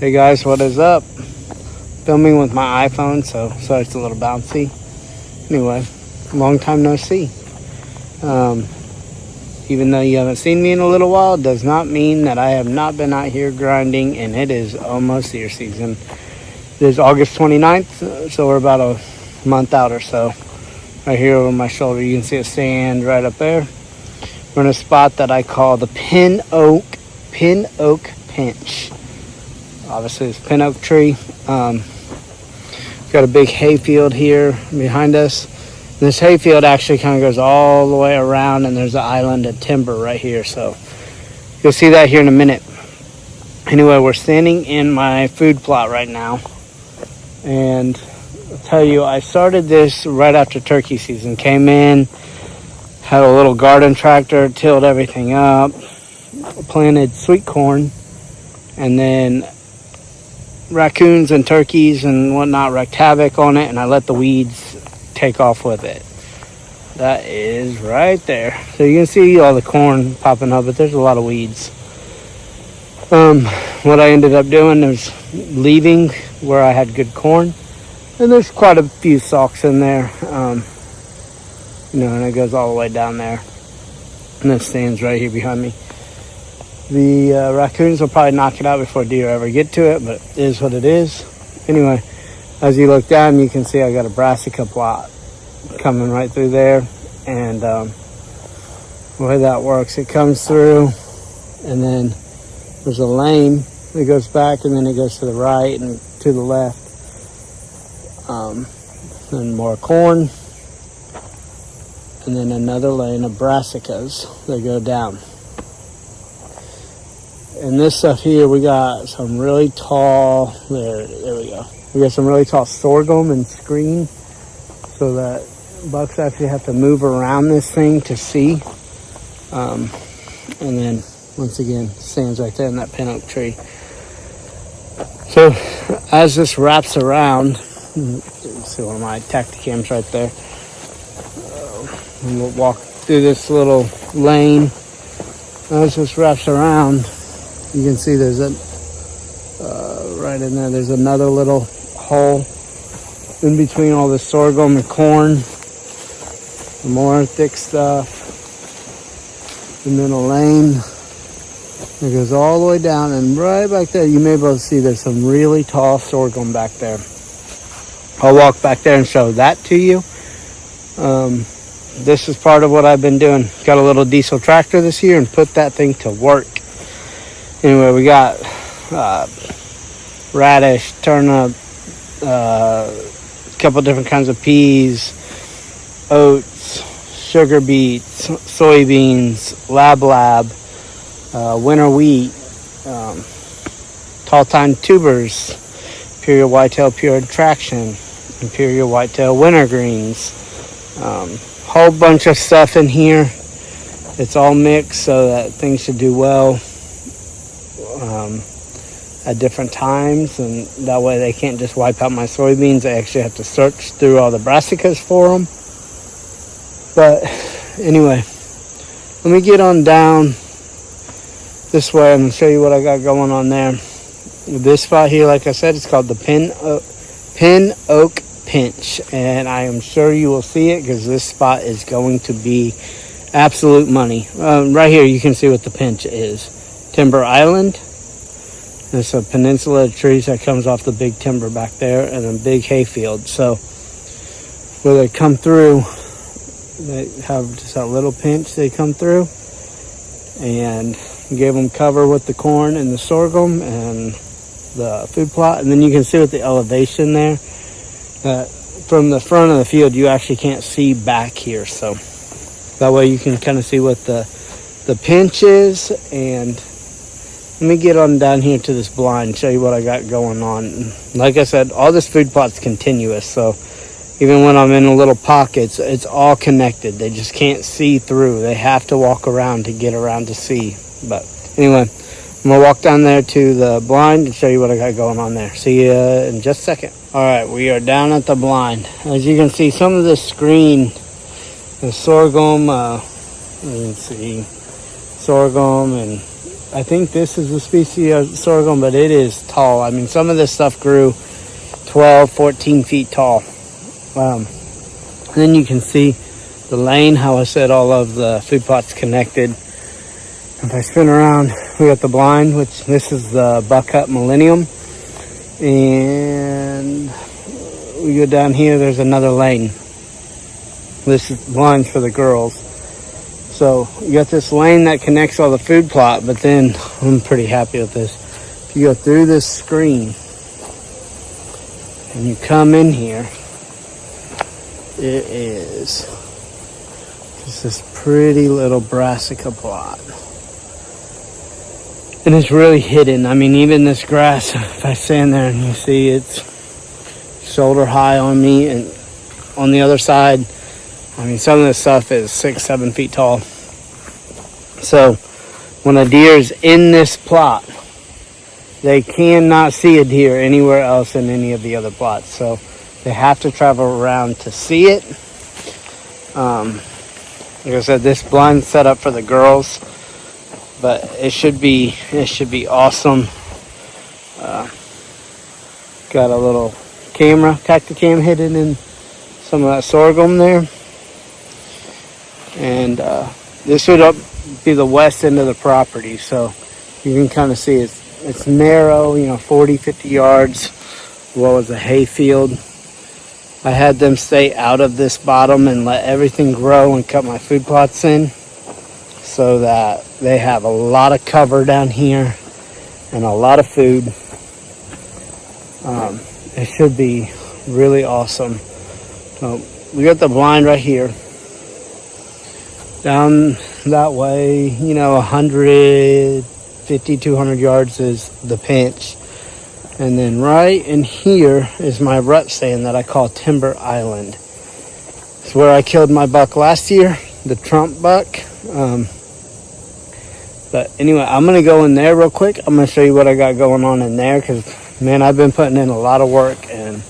Hey guys, what is up? Filming with my iPhone, so sorry it's a little bouncy. Anyway, long time no see. Even though you haven't seen me in a little while, does not mean that I have not been out here grinding, and it is almost deer season. It is August 29th, so we're about a month out or so. Right here over my shoulder, you can see a stand right up there. We're in a spot that I call the Pin Oak Pinch. Obviously, it's pin oak tree. Got a big hayfield here behind us. This hayfield actually kind of goes all the way around, and there's an island of timber right here. So you'll see that here in a minute. Anyway, we're standing in my food plot right now, and I'll tell you, I started this right after turkey season. Came in, had a little garden tractor, tilled everything up, planted sweet corn, and then raccoons and turkeys and whatnot wreaked havoc on it, and I let the weeds take off with it. That is right there. So you can see all the corn popping up, but there's a lot of weeds. What I ended up doing is leaving where I had good corn, and there's quite a few stalks in there, and it goes all the way down there, and it stands right here behind me. The raccoons will probably knock it out before deer ever get to it, but it is what it is. Anyway, as you look down, you can see I got a brassica plot coming right through there. And the way that works, it comes through, and then there's a lane that goes back, and then it goes to the right and to the left. And more corn, and then another lane of brassicas that go down. And this stuff here, we got some really tall, there we go. We got some really tall sorghum and screen, so that bucks actually have to move around this thing to see. And then, once again, stands right there in that pin oak tree. So, as this wraps around, you can see one of my Tacticams right there. And we'll walk through this little lane. As this wraps around, you can see there's right in there, there's another little hole in between all the sorghum and corn. Some more thick stuff. And then a lane that goes all the way down, and right back there, you may be able to see there's some really tall sorghum back there. I'll walk back there and show that to you. This is part of what I've been doing. Got a little diesel tractor this year and put that thing to work. Anyway, we got radish, turnip, a couple different kinds of peas, oats, sugar beets, soybeans, lab, winter wheat, tall tine tubers, imperial whitetail pure attraction, imperial whitetail wintergreens, whole bunch of stuff in here. It's all mixed so that things should do well at different times, and that way they can't just wipe out my soybeans. I actually have to search through all the brassicas for them. But anyway, let me get on down this way and show you what I got going on there. This spot here, like I said, it's called the Pin Oak Pinch, and I am sure you will see it because this spot is going to be absolute money. Right here you can see what the pinch is. Timber Island. There's a peninsula of trees that comes off the big timber back there, and a big hayfield. So where they come through, they have just that little pinch they come through, and give them cover with the corn and the sorghum and the food plot. And then you can see with the elevation there that from the front of the field you actually can't see back here, so that way you can kind of see what the pinch is. And let me get on down here to this blind and show you what I got going on. Like I said, all this food plot's continuous, so even when I'm in a little pockets, it's all connected. They just can't see through. They have to walk around to get around to see. But anyway, I'm gonna walk down there to the blind and show you what I got going on there. See you in just a second. All right, we are down at the blind. As you can see, some of this screen, the sorghum, you can see sorghum and I think this is a species of sorghum, but it is tall. I mean, some of this stuff grew 12, 14 feet tall. And then you can see the lane, how I said all of the food plots connected. If I spin around, we got the blind, which this is the Buckeye Millennium. And we go down here, there's another lane. This is blinds for the girls. So you got this lane that connects all the food plot, but then I'm pretty happy with this. If you go through this screen and you come in here, it is just this pretty little brassica plot. And it's really hidden. I mean, even this grass, if I stand there and you see it's shoulder high on me, and on the other side, I mean, some of this stuff is 6-7 feet tall. So when a deer is in this plot, they cannot see a deer anywhere else in any of the other plots. So they have to travel around to see it. Like I said, this blind's set up for the girls, but it should be awesome. Got a little camera, Tacticam hidden in some of that sorghum there. And this would be the west end of the property, so you can kind of see it's narrow, 40, 50 yards, as well as a hay field. I had them stay out of this bottom and let everything grow and cut my food plots in, so that they have a lot of cover down here and a lot of food. It should be really awesome. So we got the blind right here. Down that way, 150, 200 yards is the pinch. And then right in here is my rut stand that I call Timber Island. It's where I killed my buck last year, the Trump buck. But anyway, I'm going to go in there real quick. I'm going to show you what I got going on in there, because, man, I've been putting in a lot of work. And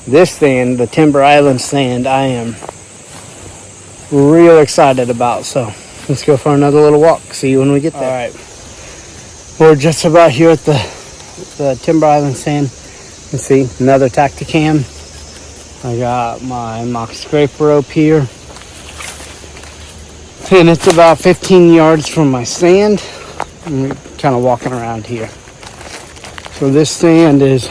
this stand, the Timber Island stand, I am real excited about. So let's go for another little walk. See you when we get there. All right, we're just about here at the Timber Island stand. You can see another Tacticam. I got my mock scrape rope here, and it's about 15 yards from my stand. I'm kind of walking around here. So this stand is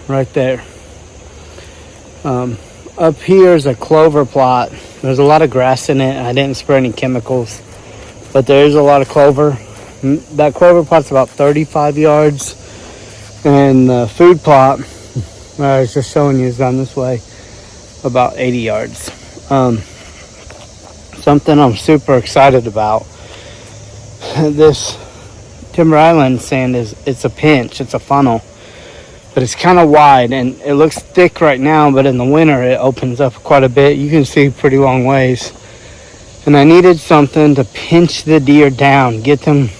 right there. Up here is a clover plot. There's a lot of grass in it. I didn't spray any chemicals, but there is a lot of clover. That clover plot's about 35 yards, and the food plot, I was just showing you, is down this way, about 80 yards. Something I'm super excited about. This Timber Island sand it's a pinch, it's a funnel, but it's kind of wide, and it looks thick right now, but in the winter it opens up quite a bit. You can see pretty long ways. And I needed something to pinch the deer down, get them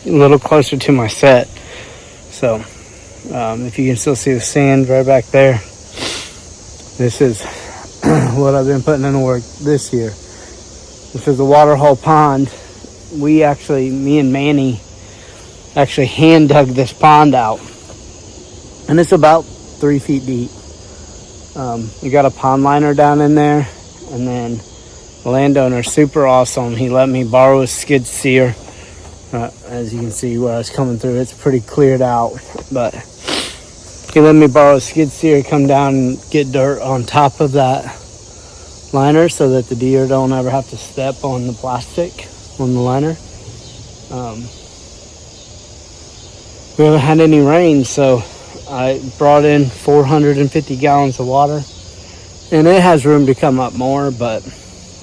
a little closer to my set. So if you can still see the sand right back there, this is what I've been putting in work this year. This is a waterhole pond. Me and Manny actually hand dug this pond out, and it's about 3 feet deep. We got a pond liner down in there, and then the landowner's super awesome. He let me borrow a skid steer. As you can see where I was coming through, it's pretty cleared out, but he let me borrow a skid steer, come down and get dirt on top of that liner so that the deer don't ever have to step on the plastic on the liner. We haven't had any rain, so I brought in 450 gallons of water, and it has room to come up more, but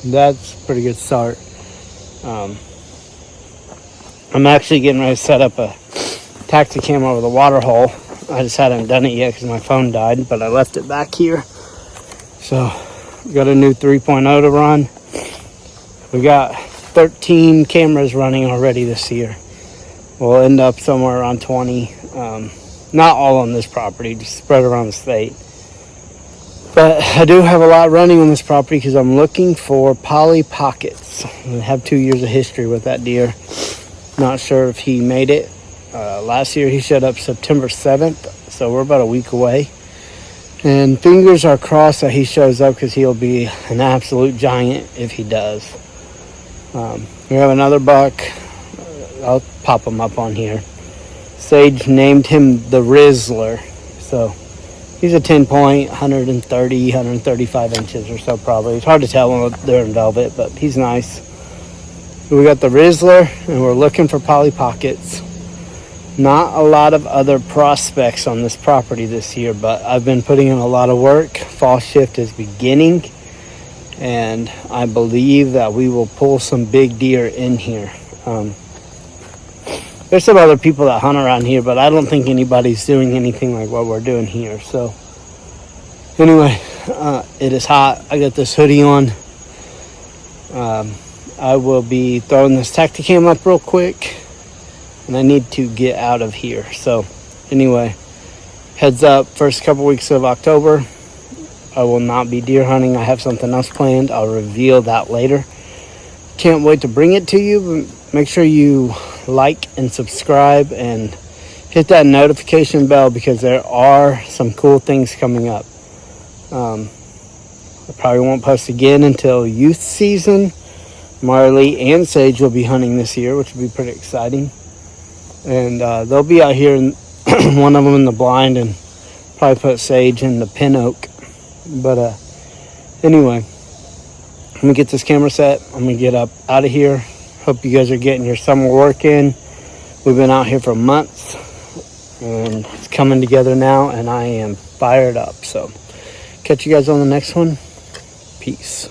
that's a pretty good start. I'm actually getting ready to set up a Tacticam over the water hole. I just hadn't done it yet because my phone died, but I left it back here. So got a new 3.0 to run. We got 13 cameras running already this year. We'll end up somewhere around 20. Not all on this property, just spread around the state. But I do have a lot running on this property because I'm looking for poly pockets. I have 2 years of history with that deer. Not sure if he made it. Last year he showed up September 7th, so we're about a week away. And fingers are crossed that he shows up, because he'll be an absolute giant if he does. We have another buck. I'll pop him up on here. Sage named him the Rizzler. So he's a 10-point, 130, 135 inches or so probably. It's hard to tell when they're in velvet, but he's nice. We got the Rizzler, and we're looking for poly pockets. Not a lot of other prospects on this property this year, but I've been putting in a lot of work. Fall shift is beginning, and I believe that we will pull some big deer in here. There's some other people that hunt around here, but I don't think anybody's doing anything like what we're doing here. So anyway, it is hot. I got this hoodie on. I will be throwing this Tacticam up real quick, and I need to get out of here. So anyway, heads up, first couple weeks of October, I will not be deer hunting. I have something else planned. I'll reveal that later. Can't wait to bring it to you. Make sure you like and subscribe and hit that notification bell, because there are some cool things coming up. I probably won't post again until youth season. Marley and Sage will be hunting this year, which will be pretty exciting. And they'll be out here, in one of them in the blind, and probably put Sage in the pin oak. But anyway, I'm gonna get this camera set. I'm gonna get up out of here. Hope you guys are getting your summer work in. We've been out here for months, and it's coming together now, and I am fired up. So catch you guys on the next one. Peace.